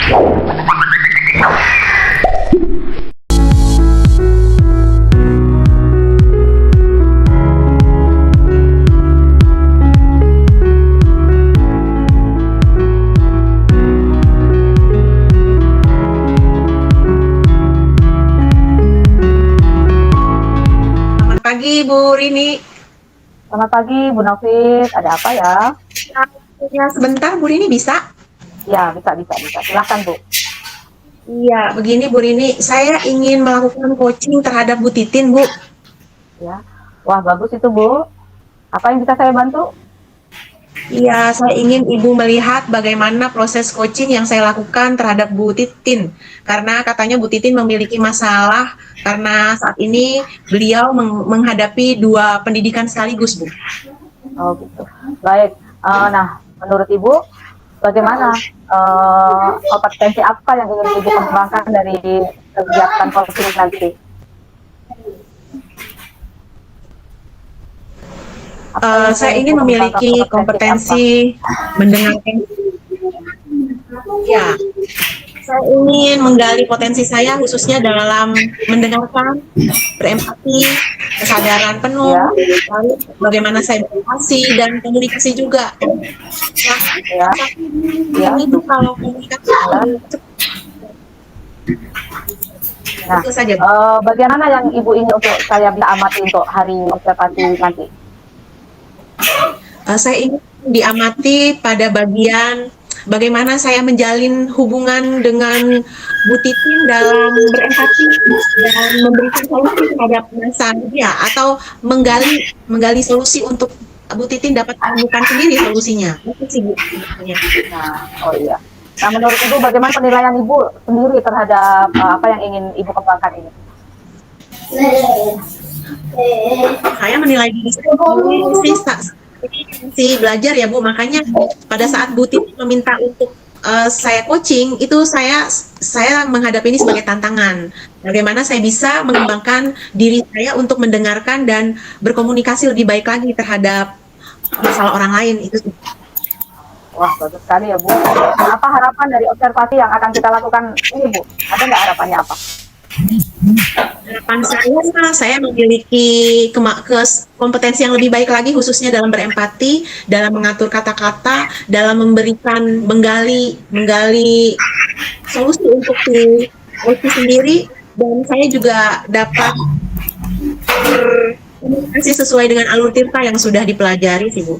Pagi Bu Rini. Selamat pagi Bu Nofis, ada apa ya? Ya, sebentar Bu Rini bisa? Ya, bisa. Silahkan Bu. Iya, begini Bu Rini, saya ingin melakukan coaching terhadap Bu Titin Bu. Ya, wah bagus itu Bu. Apa yang bisa saya bantu? Iya, saya ingin Ibu melihat bagaimana proses coaching yang saya lakukan terhadap Bu Titin. Karena katanya Bu Titin memiliki masalah karena saat ini beliau menghadapi 2 pendidikan sekaligus Bu. Oh gitu. Baik. Nah, menurut Ibu, bagaimana kompetensi apa yang ingin Ibu kembangkan dari kegiatan coaching nanti? Saya ingin memiliki kompetensi mendengarkan. Ya, saya ingin menggali potensi saya khususnya dalam mendengarkan, berempati, kesadaran penuh, lalu bagaimana saya berempati dan komunikasi juga. Ya. Itu kalau komunikasi Nah, itu saja. bagian mana yang Ibu ingin untuk saya bisa amati untuk hari observasi nanti? Saya ingin diamati pada bagian bagaimana saya menjalin hubungan dengan Bu Titin dalam berempati dan memberikan solusi terhadap masalah dia atau menggali solusi untuk Bu Titin dapat menemukan sendiri solusinya. Itu sih Bu. Nah, oh iya. Nah, menurut Ibu bagaimana penilaian Ibu sendiri terhadap apa yang ingin Ibu kembangkan ini? Saya menilai diri saya sih belajar ya Bu, makanya pada saat Bu Titin meminta untuk saya coaching itu saya menghadapi ini sebagai tantangan. Bagaimana saya bisa mengembangkan diri saya untuk mendengarkan dan berkomunikasi lebih baik lagi terhadap masalah orang lain itu. Wah, bagus sekali ya Bu. Nah, apa harapan dari observasi yang akan kita lakukan ini Bu? Ada nggak harapannya apa? Harapan saya memiliki kompetensi yang lebih baik lagi khususnya dalam berempati, dalam mengatur kata-kata, dalam menggali solusi untuk diri sendiri, dan saya juga dapat berkomunikasi sesuai dengan alur tirta yang sudah dipelajari sih Bu.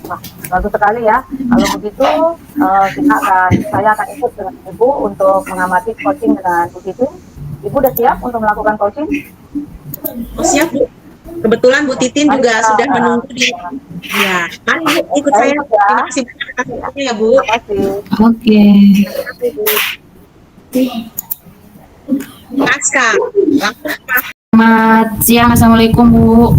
Wah, bagus sekali ya. Kalau begitu saya akan ikut dengan Ibu untuk mengamati coaching dengan Bu Titin. Ibu udah siap untuk melakukan coaching? Oh, siap Bu. Kebetulan Bu Titin juga sudah menunggu di. Ya, mari Bu, ikut saya. Terima kasih banyak atas waktunya ya Bu. Terima kasih. Oke. Aska. Selamat siang, Assalamualaikum Bu.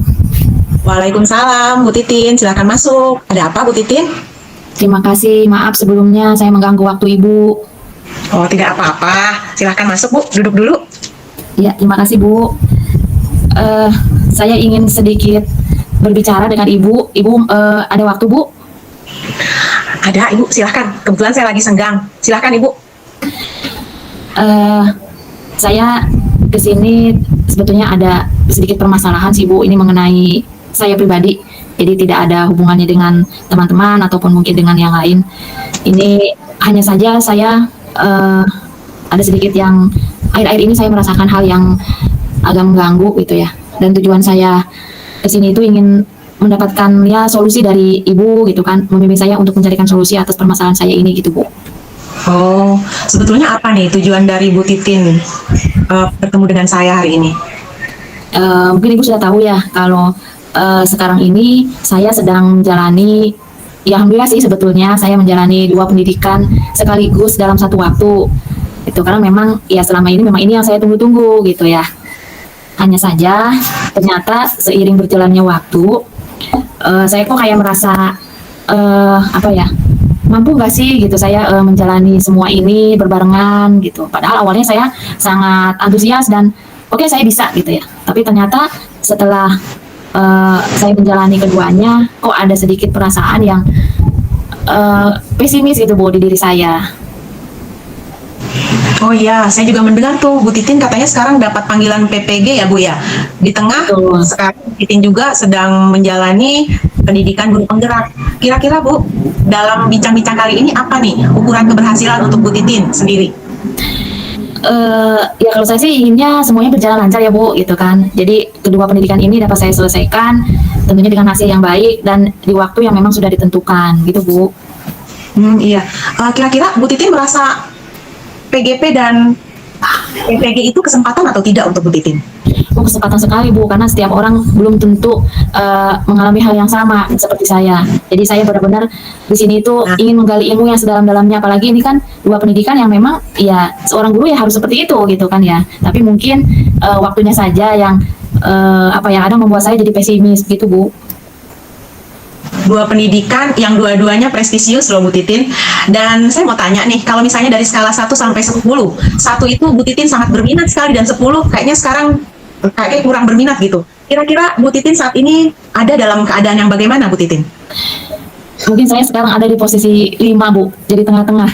Waalaikumsalam Bu Titin, silakan masuk. Ada apa Bu Titin? Terima kasih, maaf sebelumnya saya mengganggu waktu Ibu. Oh, tidak apa-apa. Silakan masuk Bu, duduk dulu. Ya, terima kasih Bu. Saya ingin sedikit berbicara dengan Ibu. Ibu ada waktu Bu? Ada Ibu, silakan. Kebetulan saya lagi senggang. Silakan Ibu. Saya kesini sebetulnya ada sedikit permasalahan sih Bu. Ini mengenai saya pribadi. Jadi tidak ada hubungannya dengan teman-teman ataupun mungkin dengan yang lain. Ini hanya saja saya ada sedikit yang akhir-akhir ini saya merasakan hal yang agak mengganggu gitu ya. Dan tujuan saya kesini itu ingin mendapatkan ya solusi dari Ibu gitu kan, membimbing saya untuk mencarikan solusi atas permasalahan saya ini gitu Bu. Oh, sebetulnya apa nih tujuan dari Bu Titin bertemu dengan saya hari ini? Mungkin Ibu sudah tahu ya kalau sekarang ini saya sedang menjalani, ya alhamdulillah sih sebetulnya saya menjalani 2 pendidikan sekaligus dalam satu waktu. Itu karena memang ya selama ini memang ini yang saya tunggu-tunggu gitu ya. Hanya saja ternyata seiring berjalannya waktu saya kok kayak merasa apa ya, mampu nggak sih gitu saya menjalani semua ini berbarengan gitu. Padahal awalnya saya sangat antusias dan oke, saya bisa gitu ya. Tapi ternyata setelah saya menjalani keduanya kok ada sedikit perasaan yang pesimis gitu Bu di diri saya. Oh iya, saya juga mendengar tuh Bu Titin katanya sekarang dapat panggilan PPG ya Bu ya. Di tengah Betul. sekarang Bu Titin juga sedang menjalani pendidikan guru penggerak. Kira-kira Bu, dalam bincang-bincang kali ini apa nih ukuran keberhasilan untuk Bu Titin sendiri? Ya kalau saya sih inginnya semuanya berjalan lancar ya Bu, gitu kan. Jadi kedua pendidikan ini dapat saya selesaikan tentunya dengan hasil yang baik dan di waktu yang memang sudah ditentukan, gitu Bu. Iya. Kira-kira Bu Titin merasa PGP dan PPG itu kesempatan atau tidak untuk Bu Titin? Oh, kesempatan sekali Bu, karena setiap orang belum tentu mengalami hal yang sama seperti saya. Jadi saya benar-benar di sini itu ingin menggali ilmu yang sedalam-dalamnya, apalagi ini kan dua pendidikan yang memang ya seorang guru ya harus seperti itu gitu kan ya. Tapi mungkin waktunya saja yang yang ada membuat saya jadi pesimis gitu Bu. Dua pendidikan yang dua-duanya prestisius loh Bu Titin. Dan saya mau tanya nih, kalau misalnya dari skala 1 sampai 10, 1 itu Bu Titin sangat berminat sekali dan 10 kayaknya sekarang kayaknya kurang berminat gitu. Kira-kira Bu Titin saat ini ada dalam keadaan yang bagaimana Bu Titin? Mungkin saya sekarang ada di posisi 5 Bu, jadi tengah-tengah.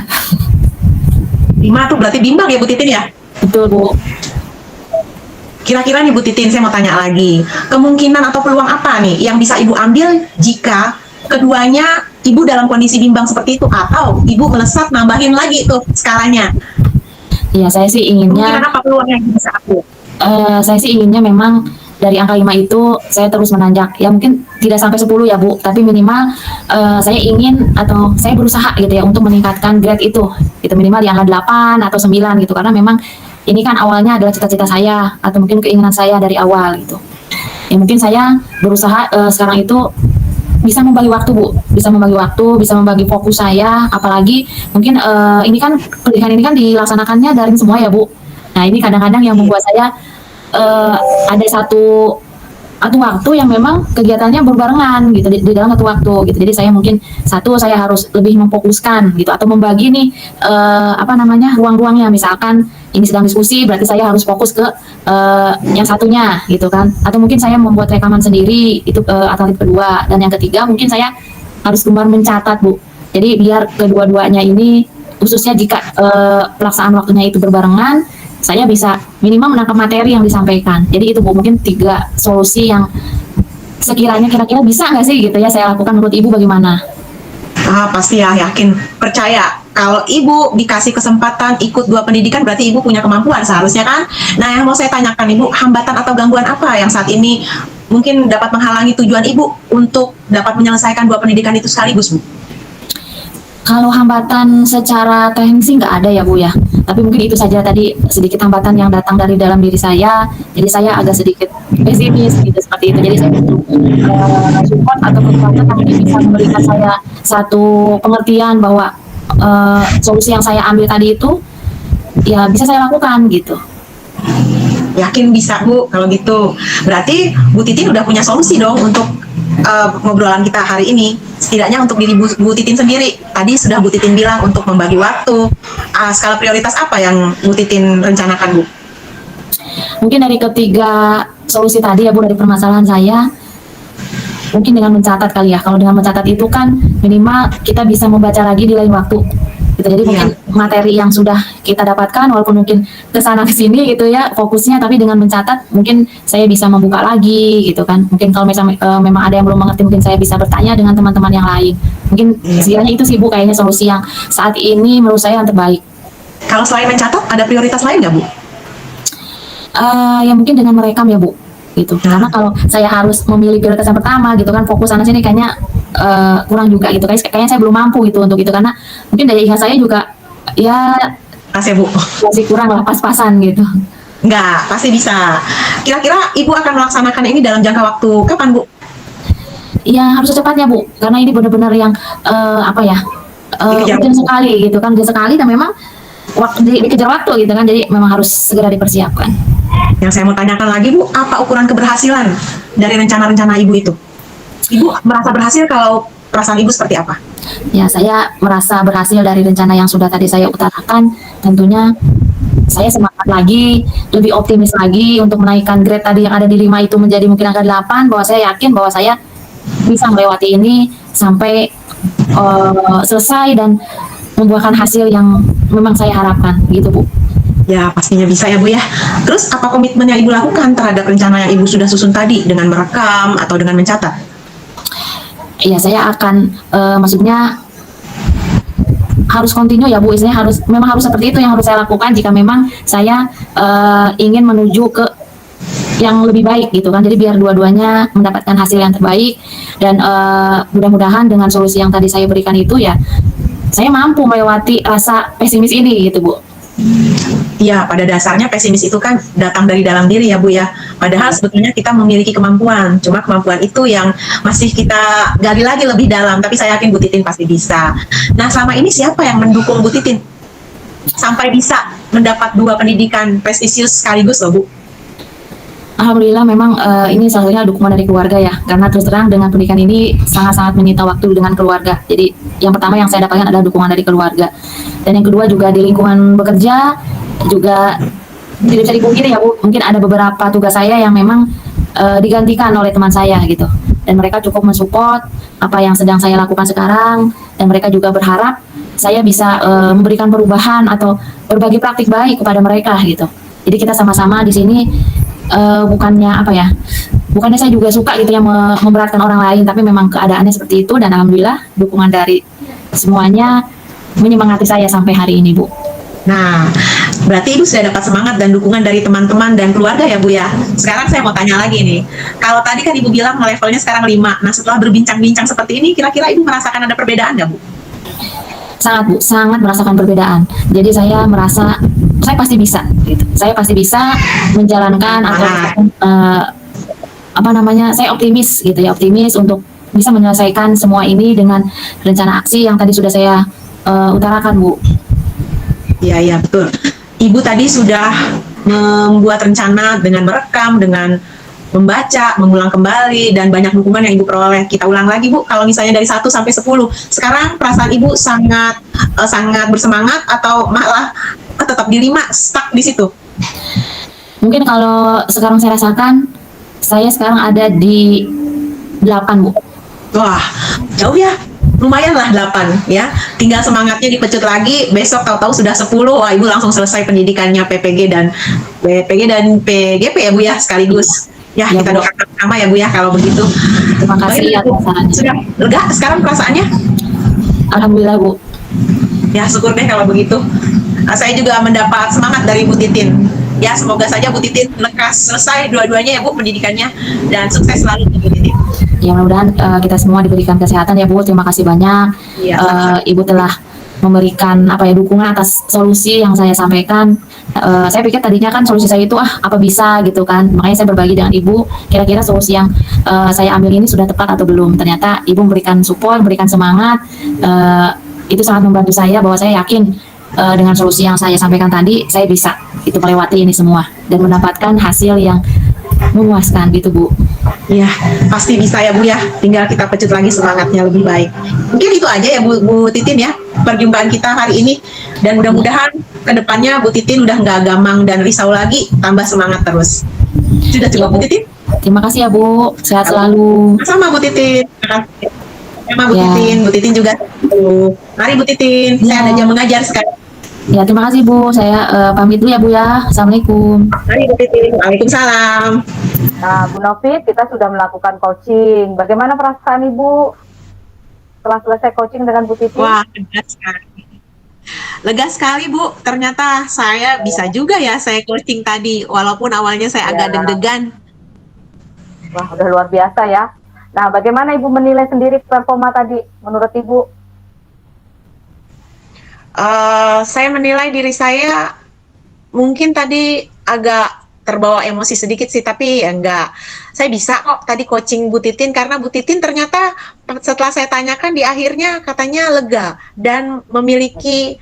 5 tuh berarti bimbang ya Bu Titin ya? Betul Bu. Kira-kira nih Bu Titin, saya mau tanya lagi, kemungkinan atau peluang apa nih yang bisa Ibu ambil jika keduanya Ibu dalam kondisi bimbang seperti itu, atau Ibu melesat nambahin lagi tuh skalanya? Iya, saya sih inginnya Kemungkinan apa peluang yang bisa aku? saya sih inginnya memang dari angka 5 itu saya terus menanjak. Ya mungkin tidak sampai 10 ya Bu, tapi minimal saya ingin atau saya berusaha gitu ya untuk meningkatkan grade itu. Itu minimal di angka 8 atau 9 gitu, karena memang ini kan awalnya adalah cita-cita saya atau mungkin keinginan saya dari awal gitu. Ya mungkin saya berusaha sekarang itu bisa membagi waktu Bu, bisa membagi waktu, bisa membagi fokus saya, apalagi mungkin ini kan pendidikan ini kan dilaksanakannya daring semua ya Bu. Nah ini kadang-kadang yang membuat saya ada satu waktu yang memang kegiatannya berbarengan gitu di dalam satu waktu gitu. Jadi saya mungkin saya harus lebih memfokuskan gitu atau membagi nih ruang-ruangnya. Misalkan ini sedang diskusi, berarti saya harus fokus ke yang satunya gitu kan. Atau mungkin saya membuat rekaman sendiri itu alternatif kedua, dan yang ketiga mungkin saya harus gemar mencatat Bu. Jadi biar kedua-duanya ini khususnya jika pelaksanaan waktunya itu berbarengan, saya bisa minimal menangkap materi yang disampaikan. Jadi itu Bu, mungkin 3 solusi yang sekiranya kira-kira bisa nggak sih gitu ya saya lakukan. Menurut Ibu bagaimana? Pasti ya, yakin, percaya. Kalau Ibu dikasih kesempatan ikut 2 pendidikan, berarti Ibu punya kemampuan seharusnya kan? Nah, yang mau saya tanyakan Ibu, hambatan atau gangguan apa yang saat ini mungkin dapat menghalangi tujuan Ibu untuk dapat menyelesaikan 2 pendidikan itu sekaligus Bu? Kalau hambatan secara teknis sih nggak ada ya Bu ya. Tapi mungkin itu saja tadi sedikit hambatan yang datang dari dalam diri saya. Jadi saya agak sedikit pesimis gitu seperti itu. Jadi saya butuh support atau kekuatan yang mungkin bisa memberikan saya satu pengertian bahwa solusi yang saya ambil tadi itu ya bisa saya lakukan gitu. Yakin bisa Bu kalau gitu. Berarti Bu Titin udah punya solusi dong untuk ngobrolan kita hari ini. Setidaknya untuk diri Bu Titin sendiri. Tadi sudah Bu Titin bilang untuk membagi waktu. Skala prioritas apa yang Bu Titin rencanakan Bu? Mungkin dari ketiga solusi tadi ya Bu, dari permasalahan saya, mungkin dengan mencatat kali ya. Kalau dengan mencatat itu kan minimal kita bisa membaca lagi di lain waktu gitu. Jadi mungkin materi yang sudah kita dapatkan walaupun mungkin kesana kesini gitu ya fokusnya, tapi dengan mencatat mungkin saya bisa membuka lagi gitu kan. Mungkin kalau misalnya memang ada yang belum mengerti, mungkin saya bisa bertanya dengan teman-teman yang lain. Mungkin sekiranya itu sih Bu, kayaknya solusi yang saat ini menurut saya yang terbaik. Kalau selain mencatat, ada prioritas lain nggak Bu? Ya mungkin dengan merekam ya Bu gitu. Karena kalau saya harus memilih prioritas yang pertama gitu kan, fokus sana sini kayaknya kurang juga gitu. Kayaknya saya belum mampu gitu untuk itu, karena mungkin daya ingat saya juga ya Bu, masih kurang lah, pas-pasan gitu. Nggak, pasti bisa. Kira-kira Ibu akan melaksanakan ini dalam jangka waktu kapan Bu? Ya harus secepatnya Bu, karena ini benar-benar yang urgent sekali gitu kan, urgent sekali, dan memang dikejar waktu gitu kan, jadi memang harus segera dipersiapkan. Yang saya mau tanyakan lagi Bu, apa ukuran keberhasilan dari rencana-rencana Ibu itu? Ibu merasa berhasil kalau perasaan Ibu seperti apa? Ya, saya merasa berhasil dari rencana yang sudah tadi saya utarakan. Tentunya saya semangat lagi, lebih optimis lagi untuk menaikkan grade tadi yang ada di 5 itu menjadi mungkin angka 8, bahwa saya yakin bahwa saya bisa melewati ini sampai selesai dan membuahkan hasil yang memang saya harapkan gitu Bu. Ya, pastinya bisa ya Bu ya. Terus apa komitmen yang Ibu lakukan terhadap rencana yang Ibu sudah susun tadi dengan merekam atau dengan mencatat? Iya, saya akan maksudnya harus continue ya Bu, istilahnya memang harus seperti itu yang harus saya lakukan jika memang saya ingin menuju ke yang lebih baik gitu kan. Jadi biar dua-duanya mendapatkan hasil yang terbaik dan mudah-mudahan dengan solusi yang tadi saya berikan itu ya saya mampu melewati rasa pesimis ini gitu Bu. Ya, pada dasarnya pesimis itu kan datang dari dalam diri ya Bu ya. Padahal sebetulnya kita memiliki kemampuan. Cuma kemampuan itu yang masih kita gali lagi lebih dalam. Tapi saya yakin Bu Titin pasti bisa. Nah, selama ini siapa yang mendukung Bu Titin sampai bisa mendapat 2 pendidikan prestisius sekaligus loh Bu? Alhamdulillah memang ini salah satunya dukungan dari keluarga ya. Karena terus terang dengan pendidikan ini sangat-sangat menyita waktu dengan keluarga. Jadi yang pertama yang saya dapatkan adalah dukungan dari keluarga. Dan yang kedua juga di lingkungan bekerja juga tidak bisa dipungkiri ya Bu. Mungkin ada beberapa tugas saya yang memang digantikan oleh teman saya gitu. Dan mereka cukup mensupport apa yang sedang saya lakukan sekarang. Dan mereka juga berharap saya bisa memberikan perubahan atau berbagi praktik baik kepada mereka gitu. Jadi kita sama-sama di sini bukannya apa ya, bukannya saya juga suka gitu ya memberatkan orang lain, tapi memang keadaannya seperti itu dan alhamdulillah dukungan dari semuanya menyemangati saya sampai hari ini Bu. Nah, berarti Ibu sudah dapat semangat dan dukungan dari teman-teman dan keluarga ya Bu ya. Sekarang saya mau tanya lagi nih. Kalau tadi kan Ibu bilang levelnya sekarang 5. Nah, setelah berbincang-bincang seperti ini, kira-kira Ibu merasakan ada perbedaan nggak Bu? Sangat Bu, sangat merasakan perbedaan. Jadi saya merasa saya pasti bisa gitu. Saya pasti bisa menjalankan atau apa namanya? Saya optimis gitu ya, optimis untuk bisa menyelesaikan semua ini dengan rencana aksi yang tadi sudah saya utarakan Bu. Iya, betul. Ibu tadi sudah membuat rencana dengan merekam, dengan membaca, mengulang kembali, dan banyak dukungan yang Ibu peroleh. Kita ulang lagi Bu, kalau misalnya dari 1 sampai 10. Sekarang perasaan Ibu sangat bersemangat atau malah tetap di 5, stuck di situ? Mungkin kalau sekarang saya rasakan, saya sekarang ada di 8 Bu. Wah, jauh ya. Lumayan lah 8 ya. Tinggal semangatnya dipecut lagi, besok tahu-tahu sudah 10. Wah, Ibu langsung selesai pendidikannya PPG dan PGP ya Bu ya sekaligus. Ya, Ya, kita Bu. doakan sama ya Bu ya kalau begitu. Terima kasih Baik, atas sarannya. sudah lega sekarang perasaannya? Alhamdulillah Bu. Ya, syukur deh kalau begitu. Saya juga mendapat semangat dari Bu Titin. Ya, semoga saja Bu Titin lekas selesai dua-duanya ya Bu pendidikannya dan sukses selalu Bu Titin. Ya mudah-mudahan kita semua diberikan kesehatan ya Bu. Terima kasih banyak. Iya, sama-sama. Ibu telah memberikan apa ya dukungan atas solusi yang saya sampaikan. Saya pikir tadinya kan solusi saya itu apa bisa gitu kan. Makanya saya berbagi dengan Ibu. Kira-kira solusi yang saya ambil ini sudah tepat atau belum. Ternyata Ibu memberikan support, memberikan semangat. Itu sangat membantu saya bahwa saya yakin dengan solusi yang saya sampaikan tadi saya bisa itu melewati ini semua dan mendapatkan hasil yang memuaskan gitu Bu. Iya, pasti bisa ya Bu ya. Tinggal kita pecut lagi semangatnya lebih baik. Mungkin itu aja ya Bu Titin ya perjumpaan kita hari ini. Dan mudah-mudahan kedepannya Bu Titin udah nggak gamang dan risau lagi, tambah semangat terus. Sudah cukup Bu Titin? Terima kasih ya Bu. Sehat selalu. Sama Bu Titin. Terima kasih. Sama Bu Ya. Titin. Bu Titin juga. Mari Bu Titin. Saya ada jam mengajar sekarang. Ya terima kasih Bu. Saya pamit dulu ya Bu ya. Assalamualaikum. Mari Bu Titin. Waalaikumsalam. Nah, Bu Novit, kita sudah melakukan coaching. Bagaimana perasaan Ibu setelah selesai coaching dengan Bu Titi? Wah, lega sekali. Lega sekali Bu, ternyata saya bisa juga ya saya coaching tadi, walaupun awalnya saya agak Ya. deg-degan. Wah, udah luar biasa ya. Nah, bagaimana Ibu menilai sendiri performa tadi menurut Ibu? Saya menilai diri saya mungkin tadi agak terbawa emosi sedikit sih, tapi ya enggak. Saya bisa kok tadi coaching Bu Titin karena Bu Titin ternyata setelah saya tanyakan di akhirnya katanya lega dan memiliki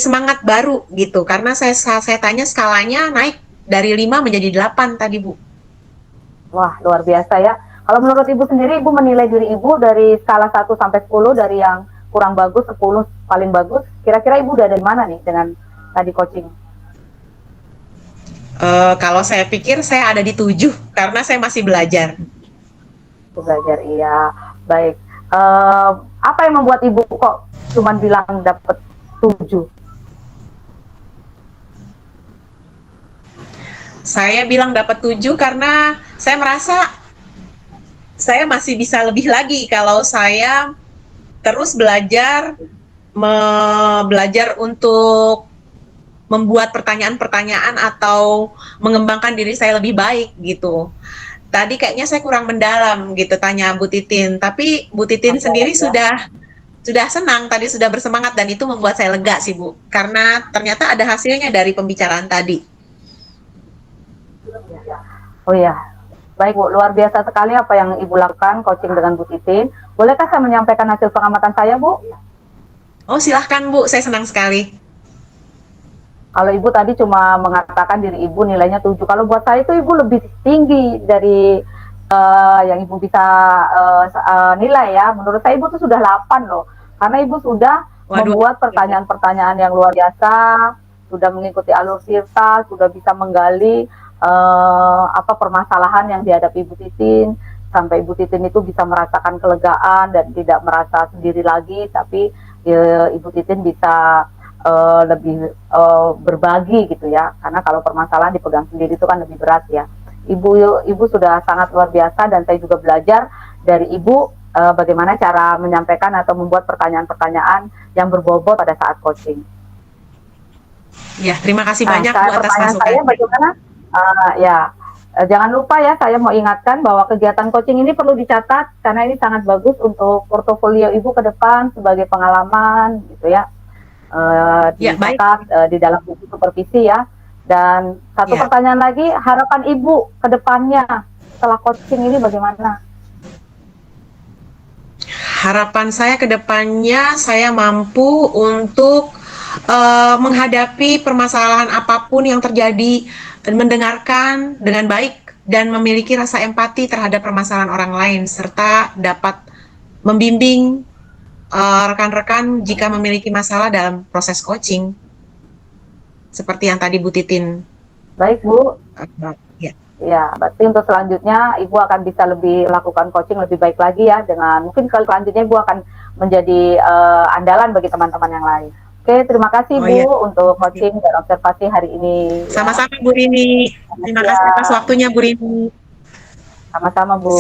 semangat baru gitu. Karena saya tanya skalanya naik dari 5 menjadi 8 tadi Bu. Wah, luar biasa ya. Kalau menurut Ibu sendiri, Ibu menilai diri Ibu dari skala 1 sampai 10, dari yang kurang bagus, 10 paling bagus. Kira-kira Ibu udah dari mana nih dengan tadi coaching? Kalau saya pikir saya ada di 7 karena saya masih belajar. Belajar, iya. Baik. Apa yang membuat Ibu kok cuman bilang dapat 7? Saya bilang dapat 7 karena saya merasa saya masih bisa lebih lagi kalau saya terus belajar, belajar untuk membuat pertanyaan-pertanyaan atau mengembangkan diri saya lebih baik gitu. Tadi kayaknya saya kurang mendalam gitu tanya Bu Titin, tapi Bu Titin sendiri sudah senang tadi, sudah bersemangat, dan itu membuat saya lega sih Bu, karena ternyata ada hasilnya dari pembicaraan tadi. Oh ya, baik Bu, luar biasa sekali apa yang Ibu lakukan coaching dengan Bu Titin. Bolehkah saya menyampaikan hasil pengamatan saya Bu? Oh silahkan Bu, saya senang sekali. Kalau Ibu tadi cuma mengatakan diri Ibu nilainya 7. Kalau buat saya itu Ibu lebih tinggi dari yang Ibu bisa nilai ya. Menurut saya Ibu tuh sudah 8 loh. Karena Ibu sudah membuat pertanyaan-pertanyaan yang luar biasa, sudah mengikuti alur sirta, sudah bisa menggali apa permasalahan yang dihadapi Ibu Titin, sampai Ibu Titin itu bisa merasakan kelegaan dan tidak merasa sendiri lagi, tapi Ibu Titin bisa lebih berbagi gitu ya, karena kalau permasalahan dipegang sendiri itu kan lebih berat ya. Ibu sudah sangat luar biasa, dan saya juga belajar dari Ibu bagaimana cara menyampaikan atau membuat pertanyaan-pertanyaan yang berbobot pada saat coaching. Ya, terima kasih banyak Bu atas masukan. Saya bagaimana? Jangan lupa ya, saya mau ingatkan bahwa kegiatan coaching ini perlu dicatat karena ini sangat bagus untuk portofolio Ibu ke depan sebagai pengalaman gitu ya. Dicatat di dalam buku supervisi ya. Dan satu pertanyaan lagi, harapan Ibu ke depannya setelah coaching ini bagaimana? Harapan saya ke depannya saya mampu untuk menghadapi permasalahan apapun yang terjadi dan mendengarkan dengan baik dan memiliki rasa empati terhadap permasalahan orang lain, serta dapat membimbing rekan-rekan jika memiliki masalah dalam proses coaching, seperti yang tadi Bu Titin. Baik Bu. Ya, berarti untuk selanjutnya Ibu akan bisa lebih lakukan coaching lebih baik lagi ya, dengan mungkin kalau selanjutnya Ibu akan menjadi andalan bagi teman-teman yang lain. Oke, terima kasih Bu untuk coaching dan observasi hari ini. Sama-sama Bu Rini. Terima kasih atas waktunya Bu Rini. Sama-sama Bu.